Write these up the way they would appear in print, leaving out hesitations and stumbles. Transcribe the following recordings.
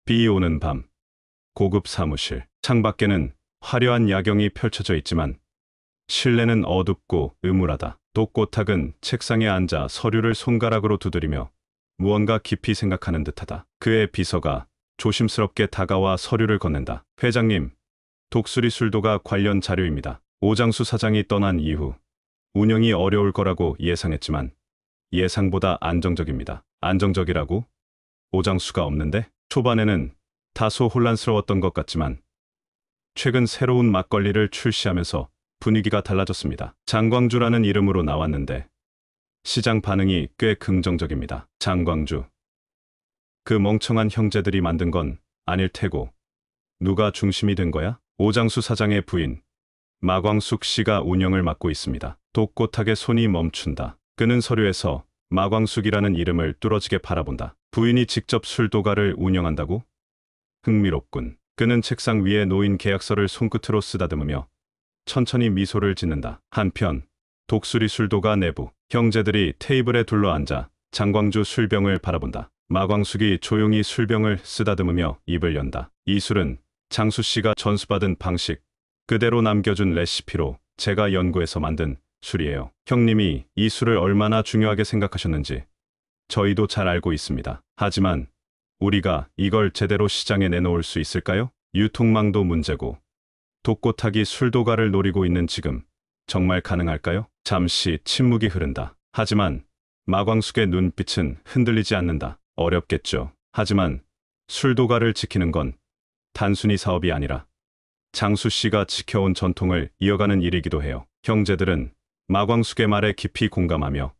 비 오는 밤, 고급 사무실, 창밖에는 화려한 야경이 펼쳐져 있지만 실내는 어둡고 음울하다. 독고탁은 책상에 앉아 서류를 손가락으로 두드리며 무언가 깊이 생각하는 듯하다. 그의 비서가 조심스럽게 다가와 서류를 건넨다. 회장님, 독수리 술도가 관련 자료입니다. 오장수 사장이 떠난 이후 운영이 어려울 거라고 예상했지만 예상보다 안정적입니다. 안정적이라고? 오장수가 없는데? 초반에는 다소 혼란스러웠던 것 같지만 최근 새로운 막걸리를 출시하면서 분위기가 달라졌습니다. 장광주라는 이름으로 나왔는데 시장 반응이 꽤 긍정적입니다. 장광주. 그 멍청한 형제들이 만든 건 아닐 테고 누가 중심이 된 거야? 오장수 사장의 부인 마광숙 씨가 운영을 맡고 있습니다. 독고탁의 손이 멈춘다. 그는 서류에서 마광숙이라는 이름을 뚫어지게 바라본다. 부인이 직접 술도가를 운영한다고? 흥미롭군. 그는 책상 위에 놓인 계약서를 손끝으로 쓰다듬으며 천천히 미소를 짓는다. 한편 독수리 술도가 내부, 형제들이 테이블에 둘러앉아 장광주 술병을 바라본다. 마광숙이 조용히 술병을 쓰다듬으며 입을 연다. 이 술은 장수 씨가 전수받은 방식 그대로 남겨준 레시피로 제가 연구해서 만든 술이에요. 형님이 이 술을 얼마나 중요하게 생각하셨는지 저희도 잘 알고 있습니다. 하지만 우리가 이걸 제대로 시장에 내놓을 수 있을까요? 유통망도 문제고 독고탁이 술도가를 노리고 있는 지금 정말 가능할까요? 잠시 침묵이 흐른다. 하지만 마광숙의 눈빛은 흔들리지 않는다. 어렵겠죠. 하지만 술도가를 지키는 건 단순히 사업이 아니라 장수 씨가 지켜온 전통을 이어가는 일이기도 해요. 형제들은 마광숙의 말에 깊이 공감하며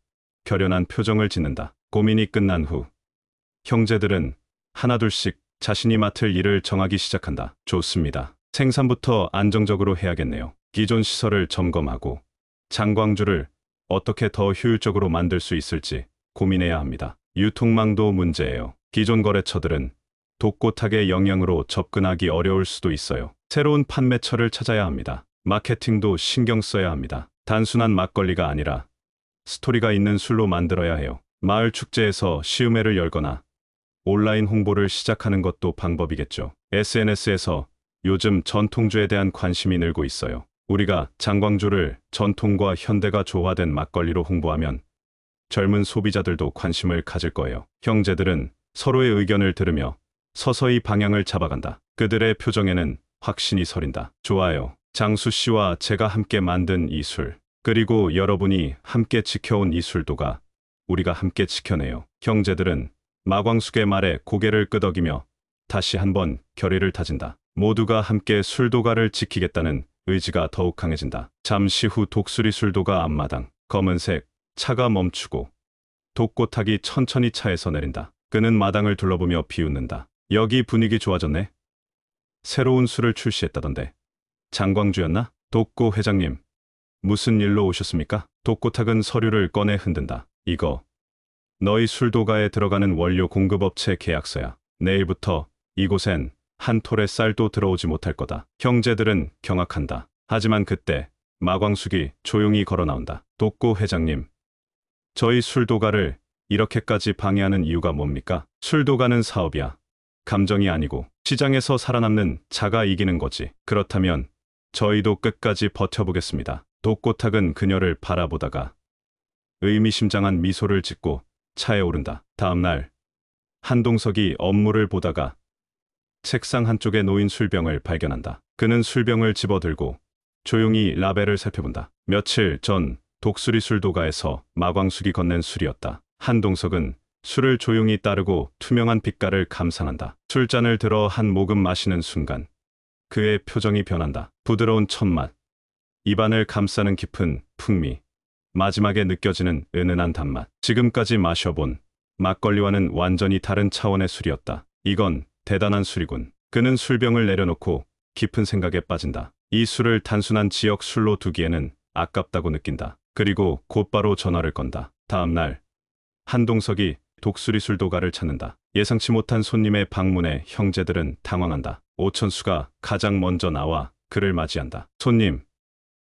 결연한 표정을 짓는다. 고민이 끝난 후 형제들은 하나둘씩 자신이 맡을 일을 정하기 시작한다. 좋습니다. 생산부터 안정적으로 해야겠네요. 기존 시설을 점검하고 장광주를 어떻게 더 효율적으로 만들 수 있을지 고민해야 합니다. 유통망도 문제예요. 기존 거래처들은 독고탁의 영향으로 접근하기 어려울 수도 있어요. 새로운 판매처를 찾아야 합니다. 마케팅도 신경 써야 합니다. 단순한 막걸리가 아니라 스토리가 있는 술로 만들어야 해요. 마을 축제에서 시음회를 열거나 온라인 홍보를 시작하는 것도 방법이겠죠. SNS에서 요즘 전통주에 대한 관심이 늘고 있어요. 우리가 장광주를 전통과 현대가 조화된 막걸리로 홍보하면 젊은 소비자들도 관심을 가질 거예요. 형제들은 서로의 의견을 들으며 서서히 방향을 잡아간다. 그들의 표정에는 확신이 서린다. 좋아요. 장수 씨와 제가 함께 만든 이 술, 그리고 여러분이 함께 지켜온 이 술도가 우리가 함께 지켜내요. 형제들은 마광숙의 말에 고개를 끄덕이며 다시 한번 결의를 다진다. 모두가 함께 술도가를 지키겠다는 의지가 더욱 강해진다. 잠시 후 독수리 술도가 앞마당, 검은색 차가 멈추고 독고탁이 천천히 차에서 내린다. 그는 마당을 둘러보며 비웃는다. 여기 분위기 좋아졌네. 새로운 술을 출시했다던데. 장광주였나? 독고 회장님, 무슨 일로 오셨습니까? 독고탁은 서류를 꺼내 흔든다. 이거 너희 술도가에 들어가는 원료 공급업체 계약서야. 내일부터 이곳엔 한 톨의 쌀도 들어오지 못할 거다. 형제들은 경악한다. 하지만 그때 마광숙이 조용히 걸어 나온다. 독고 회장님, 저희 술도가를 이렇게까지 방해하는 이유가 뭡니까? 술도가는 사업이야. 감정이 아니고 시장에서 살아남는 자가 이기는 거지. 그렇다면 저희도 끝까지 버텨보겠습니다. 독고탁은 그녀를 바라보다가 의미심장한 미소를 짓고 차에 오른다. 다음 날 한동석이 업무를 보다가 책상 한쪽에 놓인 술병을 발견한다. 그는 술병을 집어들고 조용히 라벨을 살펴본다. 며칠 전 독수리 술도가에서 마광숙이 건넨 술이었다. 한동석은 술을 조용히 따르고 투명한 빛깔을 감상한다. 술잔을 들어 한 모금 마시는 순간 그의 표정이 변한다. 부드러운 첫맛, 입안을 감싸는 깊은 풍미, 마지막에 느껴지는 은은한 단맛. 지금까지 마셔본 막걸리와는 완전히 다른 차원의 술이었다. 이건 대단한 술이군. 그는 술병을 내려놓고 깊은 생각에 빠진다. 이 술을 단순한 지역 술로 두기에는 아깝다고 느낀다. 그리고 곧바로 전화를 건다. 다음 날 한동석이 독수리 술도가를 찾는다. 예상치 못한 손님의 방문에 형제들은 당황한다. 오천수가 가장 먼저 나와 그를 맞이한다. 손님,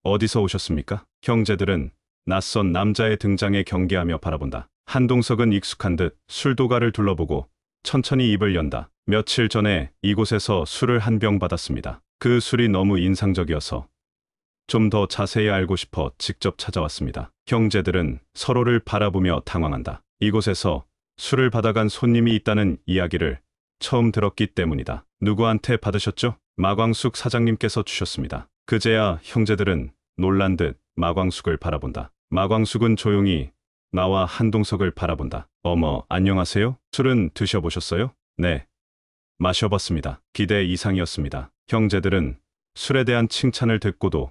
어디서 오셨습니까? 형제들은 낯선 남자의 등장에 경계하며 바라본다. 한동석은 익숙한 듯 술도가를 둘러보고 천천히 입을 연다. 며칠 전에 이곳에서 술을 한 병 받았습니다. 그 술이 너무 인상적이어서 좀 더 자세히 알고 싶어 직접 찾아왔습니다. 형제들은 서로를 바라보며 당황한다. 이곳에서 술을 받아간 손님이 있다는 이야기를 처음 들었기 때문이다. 누구한테 받으셨죠? 마광숙 사장님께서 주셨습니다. 그제야 형제들은 놀란 듯 마광숙을 바라본다. 마광숙은 조용히 나와 한동석을 바라본다. 어머, 안녕하세요? 술은 드셔보셨어요? 네. 마셔봤습니다. 기대 이상이었습니다. 형제들은 술에 대한 칭찬을 듣고도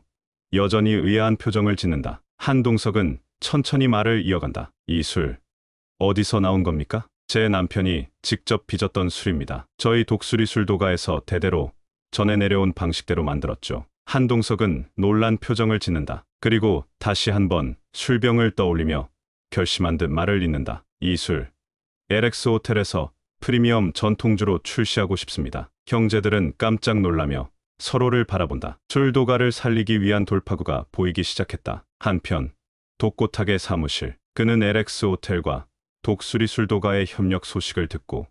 여전히 의아한 표정을 짓는다. 한동석은 천천히 말을 이어간다. 이 술, 어디서 나온 겁니까? 제 남편이 직접 빚었던 술입니다. 저희 독수리 술도가에서 대대로 전해 내려온 방식대로 만들었죠. 한동석은 놀란 표정을 짓는다. 그리고 다시 한번 술병을 떠올리며 결심한 듯 말을 잇는다. 이 술, LX 호텔에서 프리미엄 전통주로 출시하고 싶습니다. 형제들은 깜짝 놀라며 서로를 바라본다. 술도가를 살리기 위한 돌파구가 보이기 시작했다. 한편 독고탁의 사무실, 그는 LX 호텔과 독수리 술도가의 협력 소식을 듣고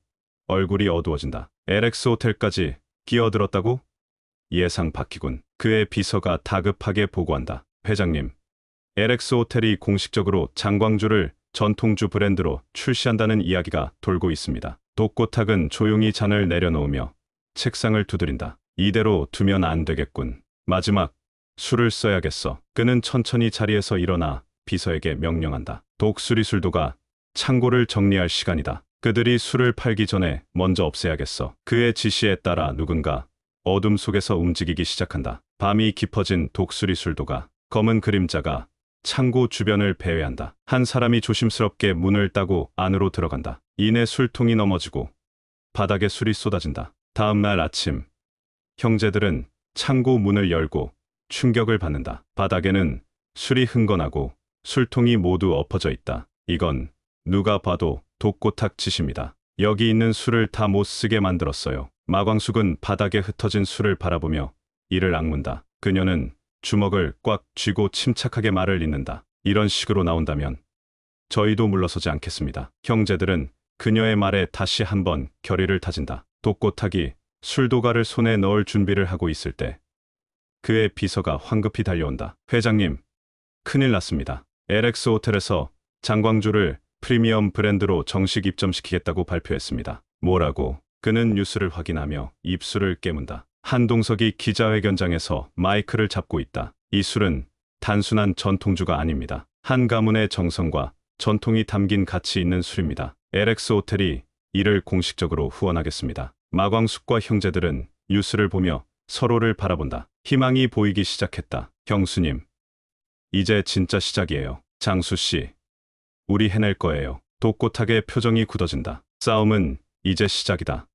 얼굴이 어두워진다. LX 호텔까지 끼어들었다고? 예상 밖이군. 그의 비서가 다급하게 보고한다. 회장님, LX 호텔이 공식적으로 장광주를 전통주 브랜드로 출시한다는 이야기가 돌고 있습니다. 독고탁은 조용히 잔을 내려놓으며 책상을 두드린다. 이대로 두면 안 되겠군. 마지막 술을 써야겠어. 그는 천천히 자리에서 일어나 비서에게 명령한다. 독수리 술도가 창고를 정리할 시간이다. 그들이 술을 팔기 전에 먼저 없애야겠어. 그의 지시에 따라 누군가 어둠 속에서 움직이기 시작한다. 밤이 깊어진 독수리 술도가 검은 그림자가 창고 주변을 배회한다. 한 사람이 조심스럽게 문을 따고 안으로 들어간다. 이내 술통이 넘어지고 바닥에 술이 쏟아진다. 다음 날 아침, 형제들은 창고 문을 열고 충격을 받는다. 바닥에는 술이 흥건하고 술통이 모두 엎어져 있다. 이건 누가 봐도 독고탁 짓입니다. 여기 있는 술을 다 못 쓰게 만들었어요. 마광숙은 바닥에 흩어진 술을 바라보며 이를 악문다. 그녀는 주먹을 꽉 쥐고 침착하게 말을 잇는다. 이런 식으로 나온다면 저희도 물러서지 않겠습니다. 형제들은 그녀의 말에 다시 한번 결의를 다진다. 독고탁이 술도가를 손에 넣을 준비를 하고 있을 때 그의 비서가 황급히 달려온다. 회장님, 큰일 났습니다. LX 호텔에서 장광주를 프리미엄 브랜드로 정식 입점시키겠다고 발표했습니다. 뭐라고? 그는 뉴스를 확인하며 입술을 깨문다. 한동석이 기자회견장에서 마이크를 잡고 있다. 이 술은 단순한 전통주가 아닙니다. 한 가문의 정성과 전통이 담긴 가치 있는 술입니다. LX 호텔이 이를 공식적으로 후원하겠습니다. 마광숙과 형제들은 뉴스를 보며 서로를 바라본다. 희망이 보이기 시작했다. 형수님, 이제 진짜 시작이에요. 장수씨, 우리 해낼 거예요. 독고탁의 표정이 굳어진다. 싸움은 이제 시작이다.